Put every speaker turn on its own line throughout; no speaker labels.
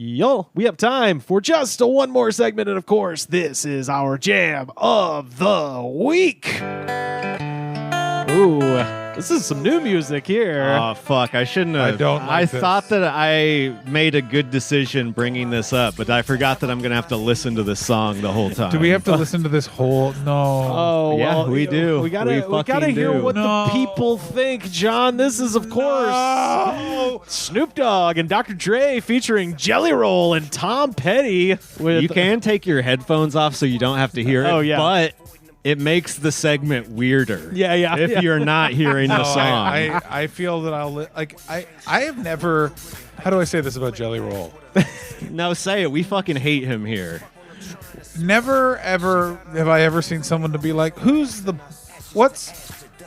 Yo, we have time for just one more segment, and of course, this is our Jam of the Week. Ooh, this is some new music here.
Oh, fuck. I shouldn't have. I thought that I made a good decision bringing this up, but I forgot that I'm going to have to listen to this song the whole time.
Do we have to listen to this whole? No.
Oh,
yeah,
well,
we do.
We gotta hear what the people think, John. This is, of course, Snoop Dogg and Dr. Dre featuring Jelly Roll and Tom Petty.
You can take your headphones off so you don't have to hear it.
Oh, yeah.
But it makes the segment weirder.
Yeah.
If you're not hearing the song.
I feel that I have never. How do I say this about Jelly Roll?
No, say it. We fucking hate him here.
Never ever have I ever seen someone to be like, what's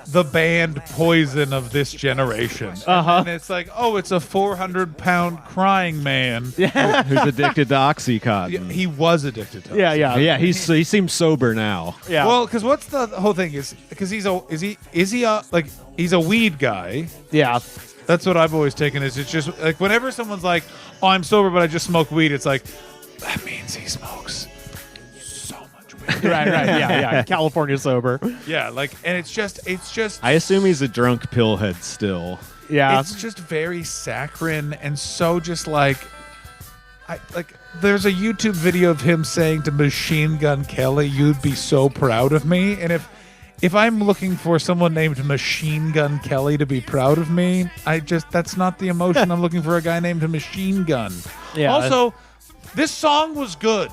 the band Poison of this generation? And it's like, oh, it's a 400-pound crying man.
Yeah.
Who's addicted to Oxycontin.
He was addicted to it.
Yeah, he seems sober now.
Yeah.
Well, because what's the whole thing is because he's a weed guy.
Yeah.
That's what I've always taken. Is it's just like whenever someone's like, "Oh, I'm sober, but I just smoke weed," it's like that means he smokes so much weed.
Right. Yeah. California sober.
Yeah, and it's just.
I assume he's a drunk pillhead still.
Yeah.
It's just very saccharine and so just there's a YouTube video of him saying to Machine Gun Kelly, "You'd be so proud of me," and if I'm looking for someone named Machine Gun Kelly to be proud of me, that's not the emotion. I'm looking for a guy named Machine Gun.
Yeah.
Also, this song was good.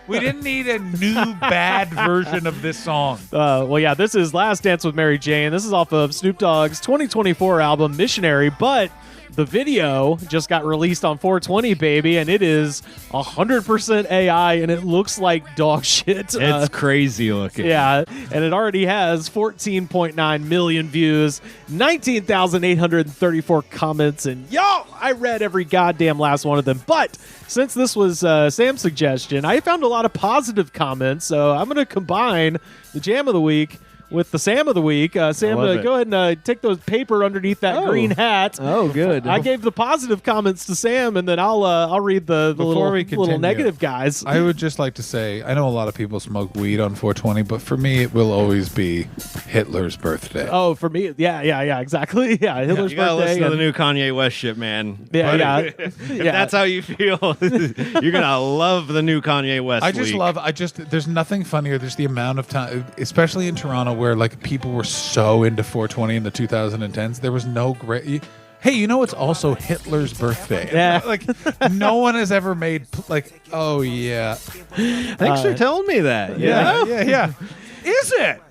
We didn't need a new bad version of this song.
This is Last Dance with Mary Jane. This is off of Snoop Dogg's 2024 album Missionary, but the video just got released on 420, baby, and it is 100% AI, and it looks like dog shit.
It's crazy looking.
Yeah, and it already has 14.9 million views, 19,834 comments, and I read every goddamn last one of them. But since this was Sam's suggestion, I found a lot of positive comments, so I'm going to combine the Jam of the Week with the Sam of the Week. Sam, go ahead and take those paper underneath that green hat.
Oh, good.
I gave the positive comments to Sam, and then I'll read the little negative guys.
I would just like to say, I know a lot of people smoke weed on 420, but for me, it will always be Hitler's birthday.
Oh, for me, yeah, exactly. Yeah, Hitler's
you gotta
birthday.
listen to the new Kanye West shit, man.
Yeah.
If that's how you feel, you're gonna love the new Kanye West.
There's nothing funnier. There's the amount of time, especially in Toronto, where people were so into 420 in the 2010s. There was no great. Hey, you know it's also Hitler's birthday.
Yeah.
No one has ever made oh yeah.
Thanks for telling me that.
Yeah. Is it?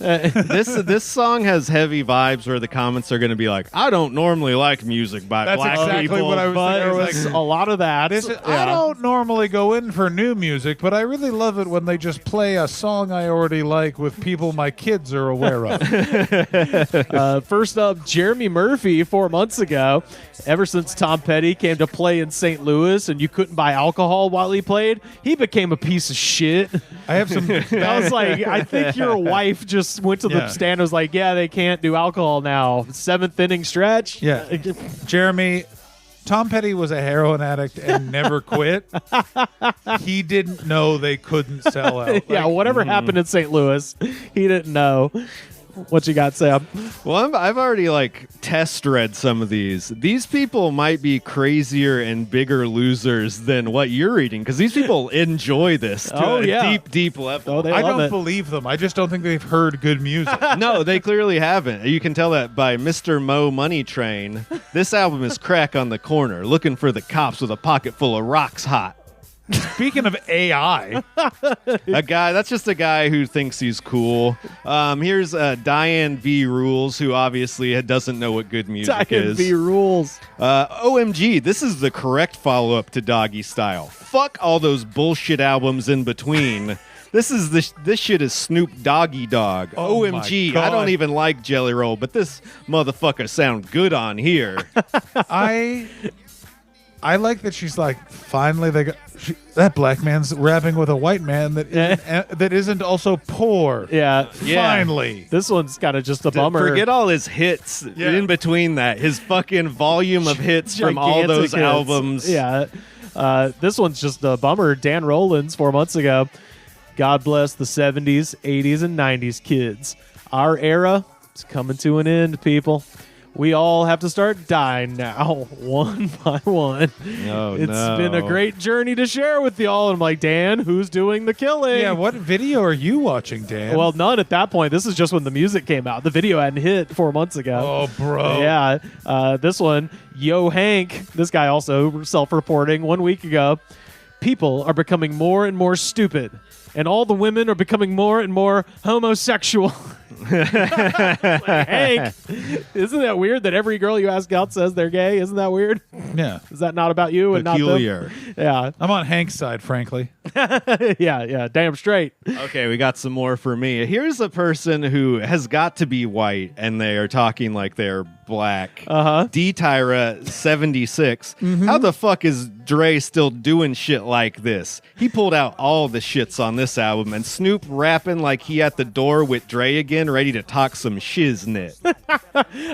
This song has heavy vibes where the comments are going to be like, I don't normally like music by black
exactly
people.
What I was
but
thinking.
there was a lot of that.
I don't normally go in for new music, but I really love it when they just play a song I already like with people my kids are aware of.
First up, Jeremy Murphy 4 months ago. Ever since Tom Petty came to play in St. Louis and you couldn't buy alcohol while he played, he became a piece of shit.
I have some.
I was like, I think your wife just went to the stand and was like, yeah, they can't do alcohol now. 7th inning stretch.
Yeah. Jeremy, Tom Petty was a heroin addict and never quit. He didn't know they couldn't sell out.
Whatever happened in St. Louis, he didn't know. What you got, Sam?
Well, I've already test read some of these. These people might be crazier and bigger losers than what you're reading, because these people enjoy this to a deep level.
Oh,
I don't believe them. I just don't think they've heard good music.
No, they clearly haven't. You can tell that by Mr. Mo Money Train. This album is crack on the corner, looking for the cops with a pocket full of rocks hot.
Speaking of AI,
that's just a guy who thinks he's cool. Here's Diane V. Rules, who obviously doesn't know what good music
Diane
is.
V. Rules.
OMG, this is the correct follow-up to Doggy Style. Fuck all those bullshit albums in between. This shit is Snoop Doggy Dog.
Oh
OMG, I don't even like Jelly Roll, but this motherfucker sound good on here.
I like that she's like, finally that black man's rapping with a white man that isn't also poor.
Yeah.
Finally.
This one's kind of just a bummer.
Forget all his hits in between that. His fucking volume of hits from all those albums.
Yeah. This one's just a bummer. Dan Rollins 4 months ago. God bless the 70s, 80s, and 90s kids. Our era is coming to an end, people. We all have to start dying now, one by one. It's been a great journey to share with y'all. And I'm like, Dan, who's doing the killing?
Yeah, what video are you watching, Dan?
Well, none at that point. This is just when the music came out. The video hadn't hit 4 months ago.
Oh, bro.
Yeah. This one, Yo Hank, this guy also self-reporting 1 week ago. People are becoming more and more stupid, and all the women are becoming more and more homosexual. Like, Hank, isn't that weird that every girl you ask out says they're gay? Isn't that weird?
Yeah.
Is that not about you and
Peculiar.
not them? Yeah.
I'm on Hank's side, frankly.
Yeah, damn straight.
Okay, we got some more for me. Here's a person who has got to be white, and they are talking like they're black. D-Tyra 76. How the fuck is Dre still doing shit like this? He pulled out all the shits on this album, and Snoop rapping like he at the door with Dre again, ready to talk some shiznit.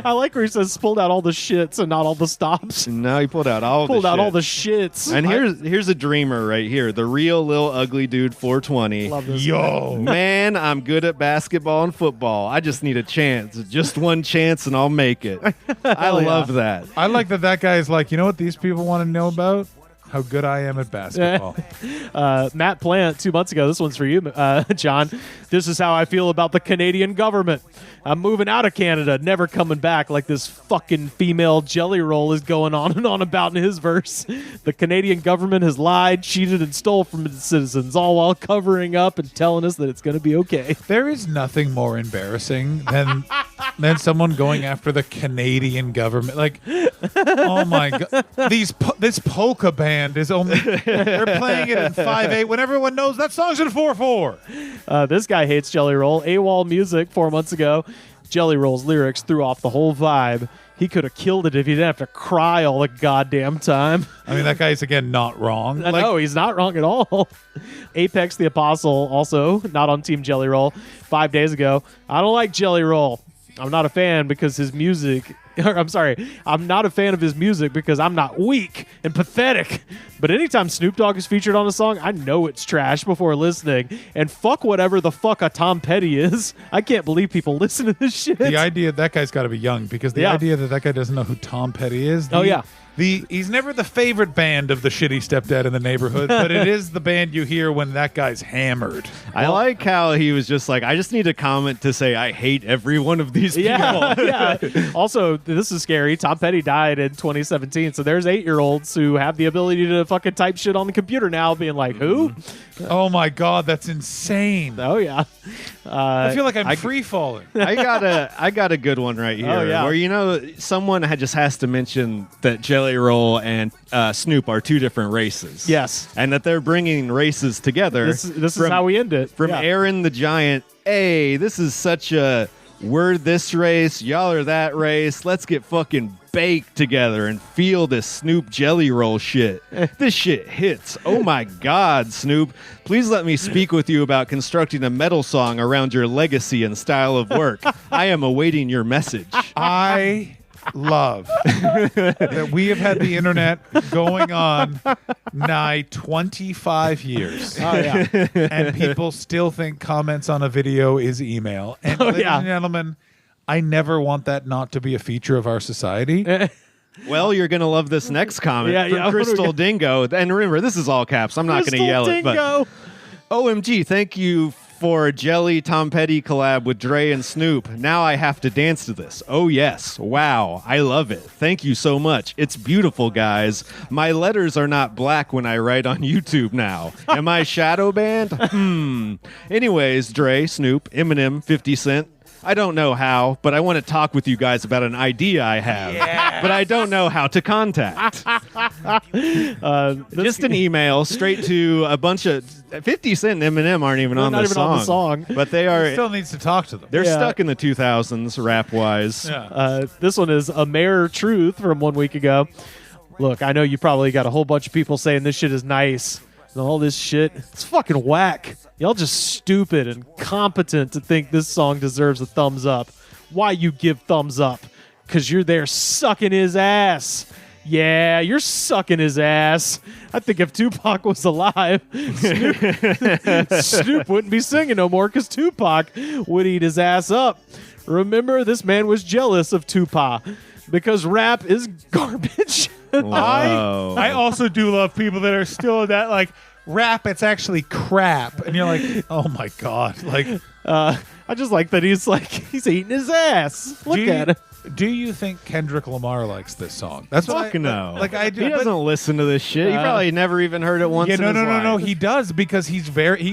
I like where he says pulled out all the shits and not all the stops.
No, he pulled out all
Pulled
the
out
shit.
all the shits.
And here's a dreamer right here. The real little ugly dude 420.
Love this.
Yo.
Man, I'm good at basketball and football. I just need a chance. Just one chance and I'll make it. I love that.
I like that guy is like, you know what these people want to know about? How good I am at basketball.
Matt Plant 2 months ago. This one's for you, John. This is how I feel about the Canadian government. I'm moving out of Canada, never coming back, like this fucking female jelly roll is going on and on about in his verse. The Canadian government has lied, cheated, and stole from its citizens, all while covering up and telling us that it's going to be okay.
There is nothing more embarrassing than someone going after the Canadian government. Like, oh my god, this polka band is only they're playing it in 5/8 when everyone knows that song's in 4/4.
This guy hates Jelly Roll. AWOL Music 4 months ago. Jelly Roll's lyrics threw off the whole vibe. He could have killed it if he didn't have to cry all the goddamn time.
I mean, that guy's again not wrong.
No, he's not wrong at all. Apex the Apostle also not on Team Jelly Roll 5 days ago. I don't like Jelly Roll. I'm not a fan because his music. I'm not a fan of his music because I'm not weak and pathetic. But anytime Snoop Dogg is featured on a song, I know it's trash before listening. And fuck whatever the fuck a Tom Petty is. I can't believe people listen to this shit.
The idea that guy's got to be young because the idea that guy doesn't know who Tom Petty is. He's never the favorite band of the shitty stepdad in the neighborhood, but it is the band you hear when that guy's hammered.
I like how he was just like, I just need a comment to say I hate every one of these people.
Yeah. Also, this is scary. Tom Petty died in 2017, so there's 8-year-olds who have the ability to fucking type shit on the computer now, being like, who?
Oh my god, that's insane.
Oh yeah.
I feel like I'm free falling.
I got a good one right here.
Oh, yeah.
Where someone just has to mention that Jelly Roll and Snoop are two different races.
Yes.
And that they're bringing races together.
This is how we end it.
From Aaron the Giant. Hey, this is such a we're this race, y'all are that race. Let's get fucking baked together and feel this Snoop Jelly Roll shit. This shit hits. Oh my God, Snoop. Please let me speak with you about constructing a metal song around your legacy and style of work. I am awaiting your message.
I love that we have had the internet going on nigh 25 years.
Oh, yeah.
And people still think comments on a video is email. And ladies and gentlemen, I never want that not to be a feature of our society.
Well, you're going to love this next comment from Crystal Dingo. And remember, this is all caps. I'm not going to yell it. But OMG, thank you for a Jelly Tom Petty collab with Dre and Snoop. Now I have to dance to this. Oh, yes. Wow. I love it. Thank you so much. It's beautiful, guys. My letters are not black when I write on YouTube now. Am I shadow banned? Anyways, Dre, Snoop, Eminem, 50 Cent. I don't know how, but I want to talk with you guys about an idea I have, but I don't know how to contact. Just an email straight to a bunch of 50 Cent and Eminem aren't even on the song, but they are.
He still needs to talk to them.
They're stuck in the 2000s rap wise.
Yeah. This one is a Mayor Truth from 1 week ago. Look, I know you probably got a whole bunch of people saying this shit is nice and all this shit. It's fucking whack. Y'all just stupid and competent to think this song deserves a thumbs up. Why you give thumbs up? Because you're there sucking his ass. Yeah, you're sucking his ass. I think if Tupac was alive, Snoop wouldn't be singing no more because Tupac would eat his ass up. Remember, this man was jealous of Tupac because rap is garbage.
I also do love people that are still in that, like, rap, it's actually crap. And you're like, oh, my God. Like,
I just like that he's eating his ass. Look at him.
Do you think Kendrick Lamar likes this song? That's what
no.
Like I do.
He doesn't listen to this shit. He probably never even heard it once.
Yeah,
in his life.
No. He does because he's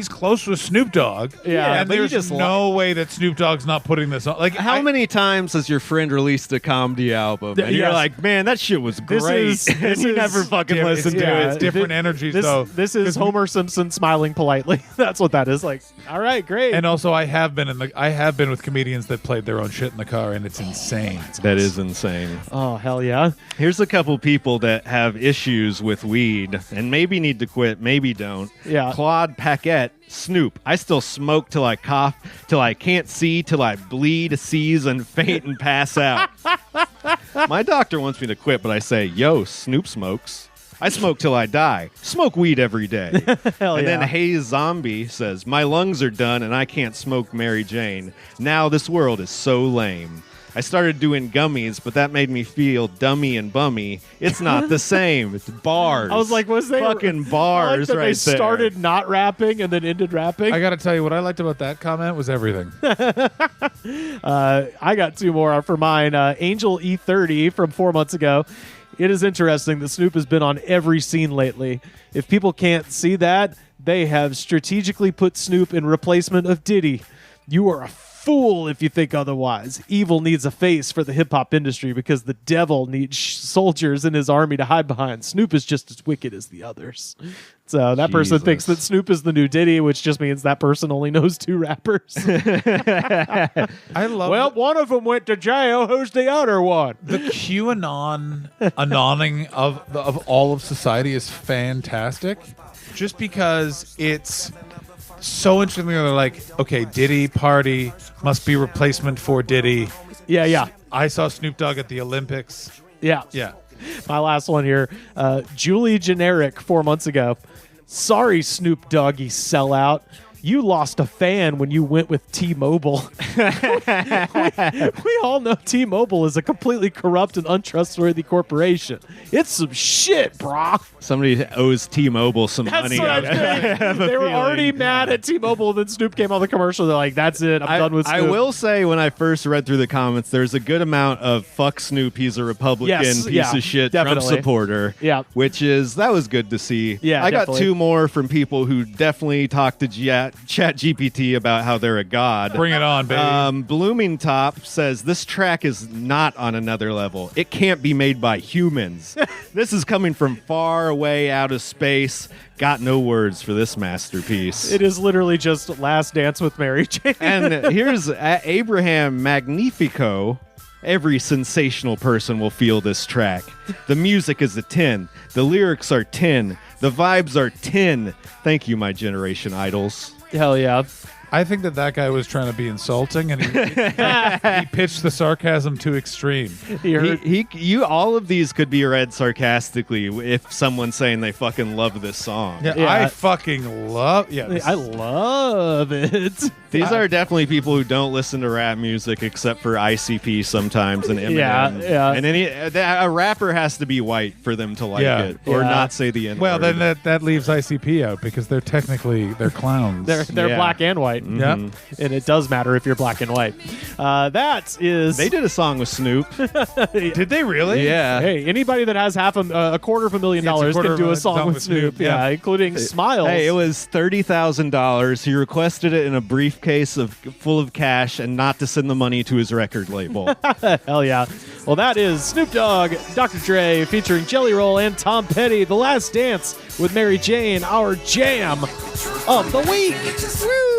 close with Snoop Dogg.
Yeah,
and there's no way that Snoop Dogg's not putting this on. Like,
how many times has your friend released a comedy album and you're like, man, that shit was great? And you never fucking listened to it.
It's different energies, though.
This is Homer Simpson smiling politely. That's what that is. Like, all right, great.
And also, I have been with comedians that played their own shit in the car, and it's insane.
That is insane.
Oh, hell yeah.
Here's a couple people that have issues with weed and maybe need to quit, maybe don't.
Yeah.
Claude Paquette, Snoop. I still smoke till I cough, till I can't see, till I bleed, seize, and faint and pass out. My doctor wants me to quit, but I say, yo, Snoop smokes. I smoke till I die. Smoke weed every day. And then Hey Zombie says, my lungs are done and I can't smoke Mary Jane. Now this world is so lame. I started doing gummies, but that made me feel dummy and bummy. It's not the same. It's bars.
I was like, was they
fucking bars
I like that
right
they started not rapping and then ended rapping?
I got to tell you, what I liked about that comment was everything.
I got two more for mine. Angel E30 from 4 months ago. It is interesting that Snoop has been on every scene lately. If people can't see that, they have strategically put Snoop in replacement of Diddy. You are a fool if you think otherwise. Evil needs a face for the hip-hop industry because the devil needs soldiers in his army to hide behind. Snoop is just as wicked as the others. So that person thinks that Snoop is the new Diddy, which just means that person only knows two rappers.
I love.
Well, one of them went to jail. Who's the other one?
The QAnon of all of society is fantastic, just because it's so interesting. They're like, okay, Diddy party must be replacement for Diddy.
Yeah.
I saw Snoop Dogg at the Olympics.
Yeah. My last one here. Julie Generic 4 months ago. Sorry, Snoop Doggy sellout. You lost a fan when you went with T-Mobile. we all know T-Mobile is a completely corrupt and untrustworthy corporation. It's some shit, brah.
Somebody owes T-Mobile some money.
What I'm they were already mad at T-Mobile. Then Snoop came on the commercial. They're like, that's it. I'm done with Snoop.
I will say, when I first read through the comments, there's a good amount of fuck Snoop. He's a Republican piece of shit
definitely.
Trump supporter.
Yeah.
That was good to see.
Yeah,
I got two more from people who definitely talked to Chat GPT about how they're a god.
Bring it on, baby.
Blooming Top says, this track is not on another level. It can't be made by humans. This is coming from far away out of space. Got no words for this masterpiece.
It is literally just Last Dance with Mary Jane.
And here's Abraham Magnifico. Every sensational person will feel this track. The music is a 10. The lyrics are 10. The vibes are 10. Thank you, my generation idols.
Hell yeah.
I think that guy was trying to be insulting, and he pitched the sarcasm to extreme.
All of these could be read sarcastically if someone's saying they fucking love this song.
Yeah. I fucking love. Yeah,
I love it.
These are definitely people who don't listen to rap music except for ICP sometimes and Eminem.
Yeah.
And a rapper has to be white for them to like it or not say the N-word.
Well, then that leaves ICP out because they're clowns.
They're black and white.
Mm-hmm. Yeah,
and it does matter if you're black and white. That is.
They did a song with Snoop.
Did they really?
Yeah.
Hey, anybody that has $250,000 can do a song with Snoop. Yeah, including Smiles.
Hey, it was $30,000. He requested it in a briefcase full of cash and not to send the money to his record label.
Hell yeah. Well, that is Snoop Dogg, Dr. Dre, featuring Jelly Roll and Tom Petty. The Last Dance with Mary Jane, our jam of the week. Woo!